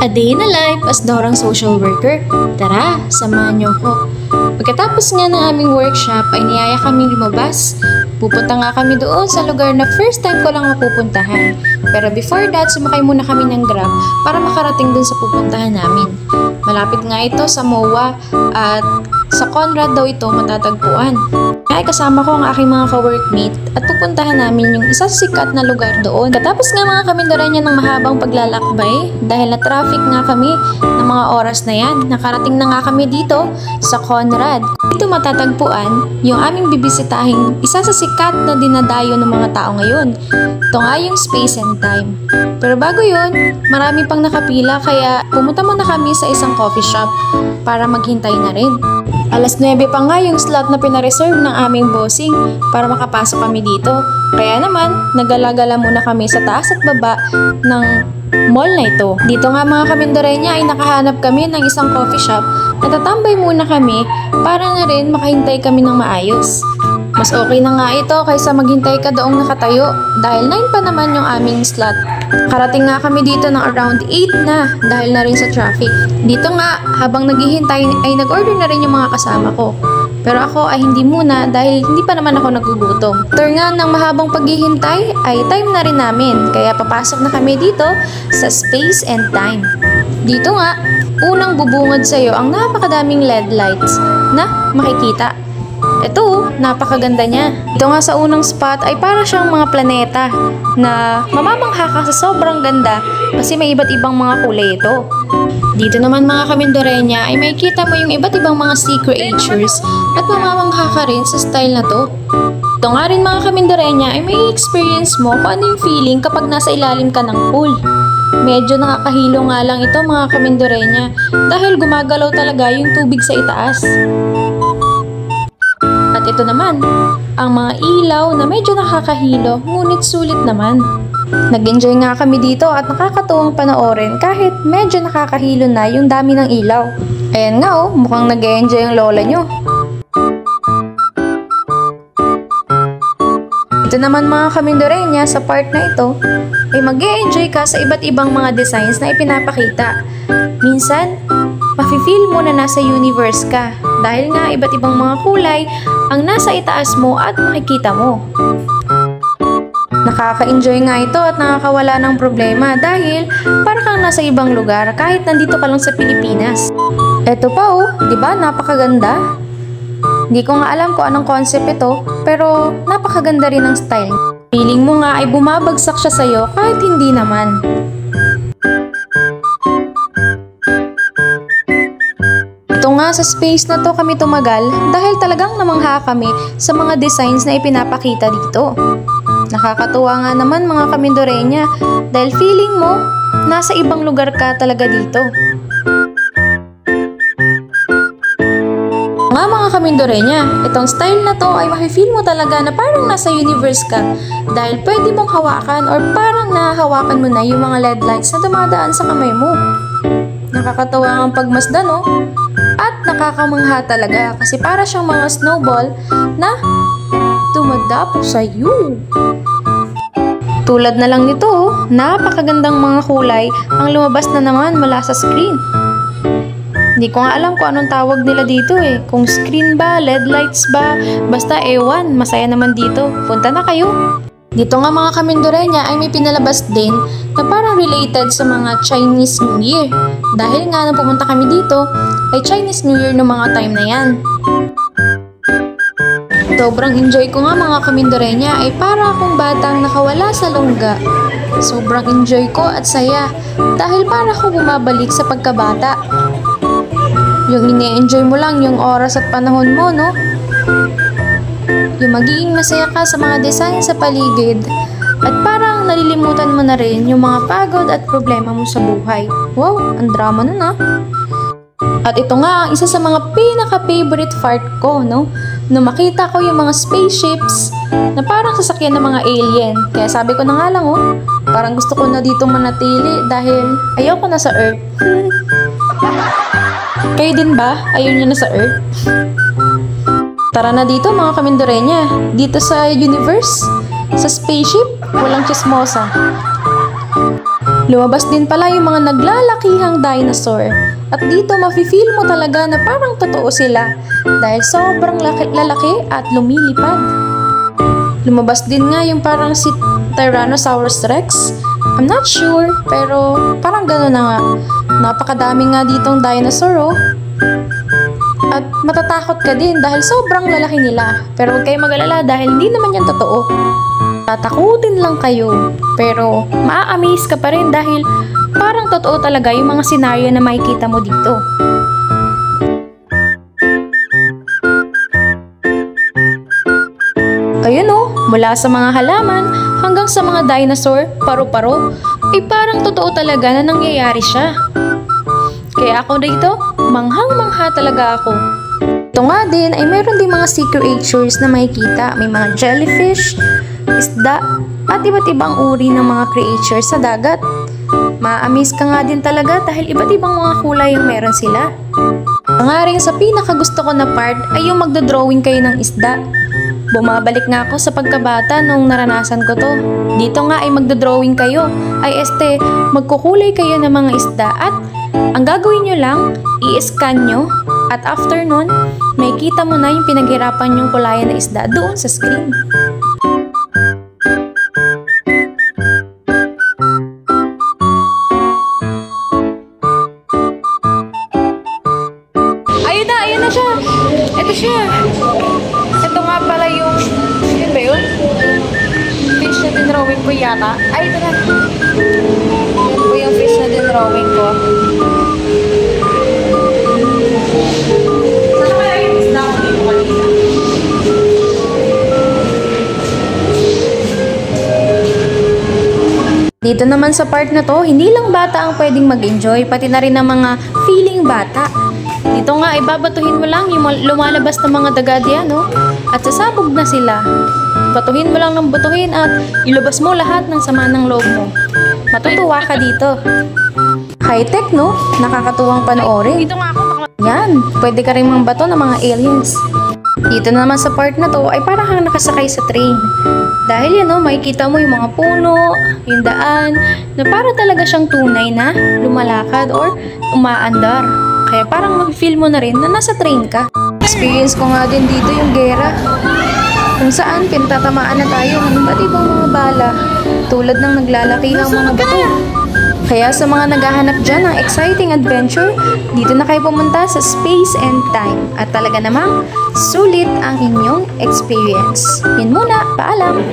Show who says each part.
Speaker 1: A day in a life as Dorang social worker. Tara, samahan niyo ko. Pagkatapos nga ng aming workshop ay niyaya kaming lumabas. Pupunta nga kami doon sa lugar na first time ko lang mapupuntahan. Pero before that, sumakay muna kami ng Grab para makarating dun sa pupuntahan namin. Malapit nga ito sa MOA at sa Conrad daw ito matatagpuan. Kaya kasama ko ang aking mga ka-workmate at pupuntahan namin yung isa sikat na lugar doon. Katapos nga mga kamindaranya ng mahabang paglalakbay dahil na traffic nga kami ng mga oras na yan. Nakarating na nga kami dito sa Conrad. Dito matatagpuan yung aming bibisitahing isa sa sikat na dinadayo ng mga tao ngayon. Ito nga yung Space and Time. Pero bago yun, marami pang nakapila kaya pumunta muna kami sa isang coffee shop para maghintay na rin. Alas 9 pa nga yung slot na pinareserve ng aming bossing para makapasok kami dito. Kaya naman, nagala-gala muna kami sa taas at baba ng mall na ito. Dito nga mga kamindarenya ay nakahanap kami ng isang coffee shop. Natatambay muna kami para na rin makahintay kami ng maayos. Mas okay na nga ito kaysa maghintay ka doong nakatayo dahil 9 pa naman yung aming slot. Karating nga kami dito ng around 8 na dahil na rin sa traffic. Dito nga, habang naghihintay ay nag-order na rin yung mga kasama ko. Pero ako ay hindi muna dahil hindi pa naman ako nagugutom. After nga ng mahabang paghihintay ay time na rin namin kaya papasok na kami dito sa Space and Time. Dito nga, unang bubungad sa'yo ang napakadaming LED lights na makikita. Ito, napakaganda niya. Ito nga sa unang spot ay para siyang mga planeta na mamamangha ka sa sobrang ganda kasi may iba't ibang mga kulay ito. Dito naman mga kamindorenya ay makikita mo yung iba't ibang mga sea creatures at mamamangha ka rin sa style na to. Ito nga rin mga kamindorenya ay may experience mo kung ano yung feeling kapag nasa ilalim ka ng pool. Medyo nakakahilo nga lang ito mga kamindorenya dahil gumagalaw talaga yung tubig sa itaas. At ito naman, ang mga ilaw na medyo nakakahilo, ngunit sulit naman. Nag-enjoy nga kami dito at nakakatuwang panoorin kahit medyo nakakahilo na yung dami ng ilaw. Ayan nga oh, mukhang nag-enjoy ang lola nyo. Ito naman mga kamindorenya, sa part na ito, ay mag-enjoy ka sa iba't ibang mga designs na ipinapakita. Minsan, mafe-feel mo na nasa universe ka dahil nga iba't ibang mga kulay ang nasa itaas mo at makikita mo. Nakaka-enjoy nga ito at nakakawala ng problema dahil para kang nasa ibang lugar kahit nandito ka lang sa Pilipinas. Eto pa oh, di ba napakaganda? Hindi ko nga alam kung anong concept ito pero napakaganda rin ng style. Feeling mo nga ay bumabagsak siya sa'yo kahit hindi naman. Nga sa space na to kami tumagal dahil talagang namangha kami sa mga designs na ipinapakita dito. Nakakatuwa nga naman mga kamindorenya dahil feeling mo nasa ibang lugar ka talaga dito. Nga mga kamindorenya, itong style na to ay mafe-feel mo talaga na parang nasa universe ka dahil pwede mong hawakan or parang nahahawakan mo na yung mga LED lights na dumadaan sa kamay mo. Nakakatawa ang pagmasdan no? At nakakamangha talaga kasi para siyang mga snowball na dumadapo sa iyo. Tulad na lang nito, napakagandang mga kulay ang lumabas na naman mula sa screen. Hindi ko nga alam kung anong tawag nila dito eh. Kung screen ba, LED lights ba, basta ewan, masaya naman dito. Punta na kayo! Dito nga mga kamindorenya ay may pinalabas din na parang related sa mga Chinese New Year. Dahil nga nung pumunta kami dito ay Chinese New Year ng mga time na yan. Sobrang enjoy ko nga mga kamindorenya ay para akong batang nakawala sa lungga. Sobrang enjoy ko at saya dahil para ako bumabalik sa pagkabata. Yung ine-enjoy mo lang yung oras at panahon mo, no? Yung magiging masaya ka sa mga design sa paligid at parang nalilimutan mo na rin yung mga pagod at problema mo sa buhay. Wow, ang drama nun ah. At ito nga ang isa sa mga pinaka-favorite part ko, no? Nung makita ko yung mga spaceships na parang sasakyan ng mga alien. Kaya sabi ko na nga lang oh, parang gusto ko na dito manatili dahil ayaw ko na sa Earth. Kayo din ba? Ayaw nyo na sa Earth? Tara na dito mga kamindorenya, dito sa universe, sa spaceship, walang chismosa. Lumabas din pala yung mga naglalakihang dinosaur. At dito mafe-feel mo talaga na parang totoo sila dahil sobrang lalaki at lumilipad. Lumabas din nga yung parang si Tyrannosaurus Rex. I'm not sure, pero parang gano'n na nga. Napakadami nga ditong dinosaur, oh. At matatakot ka din dahil sobrang lalaki nila. Pero huwag kayong mag-alala dahil hindi naman yan totoo. Tatakutin lang kayo, pero maa-amaze ka pa rin dahil parang totoo talaga yung mga senaryo na makikita mo dito. Ayun, oh, mula sa mga halaman hanggang sa mga dinosaur, paru-paro, ay parang totoo talaga na nangyayari siya. Kaya ako dito, manghang-mangha talaga ako. Ito nga din ay meron din mga sea creatures na makikita. May mga jellyfish, isda, at iba't ibang uri ng mga creatures sa dagat. Ma-amaze ka nga din talaga dahil iba't ibang mga kulay yung meron sila. Nga rin sa pinakagusto ko na part ay yung magdodrawing kayo ng isda. Bumabalik nga ako sa pagkabata nung naranasan ko to. Dito nga ay magdodrawing kayo, ay magkukulay kayo ng mga isda at ang gagawin nyo lang, i-scan nyo at after nun, makikita mo na yung pinaghirapan yung kulayan na isda doon sa screen. Ayun na siya! Ito siya! Ito nga pala yung, yun ba yun? Fish na dinrawing ko yata. Ay, ito na! Yan po yung fish na dinrawing ko. Dito naman sa part na to, hindi lang bata ang pwedeng mag-enjoy, pati na rin ang mga feeling bata. Dito nga, ibabatuhin mo lang yung lumalabas ng mga daga diyan, no? At sasabog na sila. Batuhin mo lang ng batuhin at ilabas mo lahat ng sama ng loob mo. Matutuwa ka dito. High-tech, no? Nakakatuwang panoorin. Dito nga ako. Yan, pwede ka rin mangbato ng mga aliens. Dito naman sa part na to ay parang kang nakasakay sa train. Dahil yan, no, makikita mo yung mga puno, yung daan, na para talaga siyang tunay na lumalakad or umaandar. Kaya parang ma-feel mo na rin na nasa train ka. Experience ko nga din dito yung gera. Kung saan pinatatamaan na tayo ng iba't ibang mga bala tulad ng naglalakihang mga bato. Kaya sa mga naghahanap dyan ng exciting adventure, dito na kayo pumunta sa Space and Time. At talaga namang sulit ang inyong experience. Yun muna, paalam!